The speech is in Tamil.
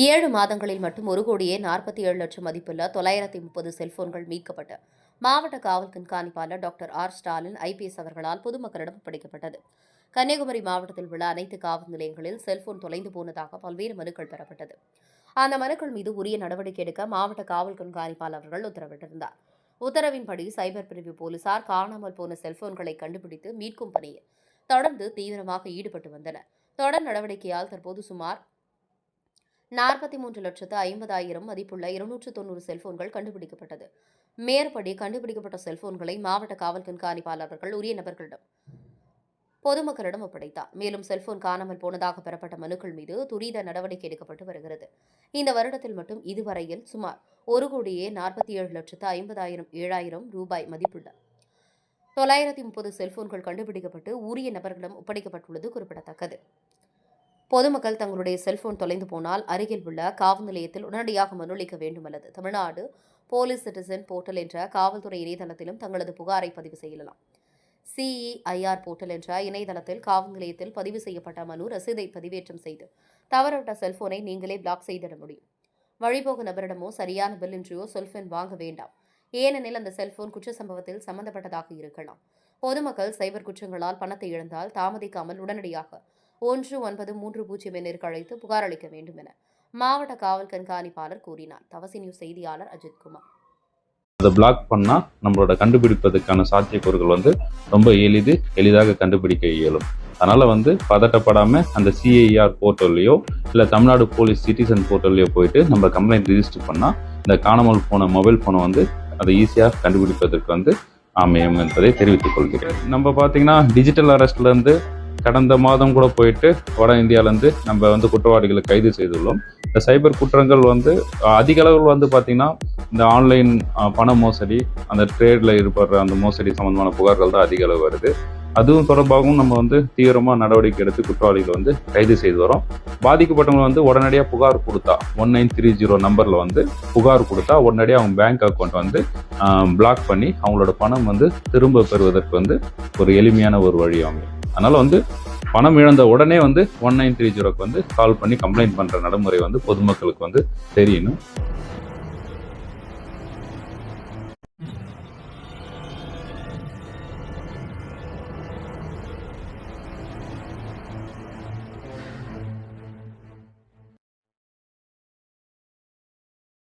7 மாதங்களில் மட்டும் 1,47,00,000 மதிப்புள்ள 930 செல்போன்கள் மீட்கப்பட்டு மாவட்ட காவல் கண்காணிப்பாளர் டாக்டர் ஆர் ஸ்டாலின் ஐபிஎஸ் அவர்களால் பொதுமக்களிடம் ஒப்படைக்கப்பட்டது. கன்னியாகுமரி மாவட்டத்தில் உள்ள அனைத்து காவல் நிலையங்களில் செல்போன் தொலைந்து போனதாக பல்வேறு மனுக்கள் பெறப்பட்டது. அந்த மனுக்கள் மீது உரிய நடவடிக்கை எடுக்க மாவட்ட காவல் கண்காணிப்பாளர் அவர்கள் உத்தரவிட்டிருந்தார். உத்தரவின்படி சைபர் பிரிவு போலீசார் காணாமல் போன செல்போன்களை கண்டுபிடித்து மீட்கும் பணியில் தொடர்ந்து தீவிரமாக ஈடுபட்டு வந்தனர். தொடர் நடவடிக்கையால் தற்போது சுமார் 43,50,000 மதிப்புள்ள 290 செல்போன்கள் கண்டுபிடிக்கப்பட்டது. மேற்படி கண்டுபிடிக்கப்பட்ட செல்போன்களை மாவட்ட காவல் கண்காணிப்பாளர் அவர்கள் உரிய நபர்களிடம் பொதுமக்களிடம் ஒப்படைத்தார். மேலும் செல்போன் காணாமல் போனதாக பெறப்பட்ட மனுக்கள் மீது துரித நடவடிக்கை எடுக்கப்பட்டு வருகிறது. இந்த வருடத்தில் மட்டும் இதுவரையில் சுமார் 1,47,50,000 ரூபாய் மதிப்புள்ள 930 செல்போன்கள் கண்டுபிடிக்கப்பட்டு உரிய நபர்களிடம் ஒப்படைக்கப்பட்டுள்ளது குறிப்பிடத்தக்கது. பொதுமக்கள் தங்களுடைய செல்போன் தொலைந்து போனால் அருகில் உள்ள காவல் நிலையத்தில் உடனடியாக மனுளிக்க வேண்டும் அல்லது தமிழ்நாடு போலீஸ் சிட்டிசன் போர்ட்டல் என்ற காவல்துறை இணையதளத்திலும் தங்களது புகாரை பதிவு செய்யலாம். CEIR போர்ட்டல் என்ற இணையதளத்தில் காவல் நிலையத்தில் பதிவு செய்யப்பட்ட மனு ரசீதை பதிவேற்றம் செய்து தவறவிட்ட செல்போனை நீங்களே பிளாக் செய்திட முடியும். வழிபோக நபரிடமோ சரியான பில் இன்றியோ செல்போன் வாங்க வேண்டாம். ஏனெனில் அந்த செல்போன் குற்ற சம்பவத்தில் சம்பந்தப்பட்டதாக இருக்கலாம். பொதுமக்கள் சைபர் குற்றங்களால் பணத்தை இழந்தால் தாமதிக்காமல் உடனடியாக 1930 எண்ணிற்கு அழைத்து புகார் அளிக்க வேண்டும் என மாவட்ட காவல் கண்காணிப்பாளர் கூறினார். தவசி நியூஸ் செய்தியாளர் அஜித்குமார். அதை பிளாக் பண்ணா நம்மளோட கண்டுபிடிப்பதற்கான சாத்தியக்கூறுகள் ரொம்ப எளிதாக கண்டுபிடிக்க இயலும். அதனால பதட்டப்படாம அந்த CIR போர்ட்டல்லையோ இல்லை தமிழ்நாடு போலீஸ் சிட்டிசன் போர்ட்டல்லையோ போயிட்டு நம்ம கம்ப்ளைண்ட் ரிஜிஸ்டர் பண்ணா இந்த காணாமல் போன மொபைல் போனை அதை ஈஸியாக கண்டுபிடிப்பதற்கு அமையும் என்பதை தெரிவித்துக் கொள்கிறேன். நம்ம பார்த்தீங்கன்னா டிஜிட்டல் அரெஸ்ட்ல இருந்து கடந்த மாதம் கூட போயிட்டு வட இந்தியாவிலேருந்து நம்ம குற்றவாளிகளை கைது செய்துள்ளோம். இந்த சைபர் குற்றங்கள் அதிக அளவில் பார்த்தீங்கன்னா இந்த ஆன்லைன் பண மோசடி, அந்த ட்ரேடில் ஏற்படுற அந்த மோசடி சம்பந்தமான புகார்கள் தான் அதிக அளவு வருது. அதுவும் தொடர்பாகவும் நம்ம தீவிரமாக நடவடிக்கை எடுத்து குற்றவாளிகளை கைது செய்து வரோம். பாதிக்கப்பட்டவங்க உடனடியாக புகார் கொடுத்தா 1930 நம்பரில் புகார் கொடுத்தா உடனடியாக அவங்க பேங்க் அக்கௌண்ட் பிளாக் பண்ணி அவங்களோட பணம் திரும்ப பெறுவதற்கு ஒரு எளிமையான ஒரு வழி அமையும். அதனால பணம் இழந்த உடனே 1930 கால் பண்ணி கம்ப்ளைண்ட் பண்ற நடைமுறை பொதுமக்களுக்கு தெரியணும்.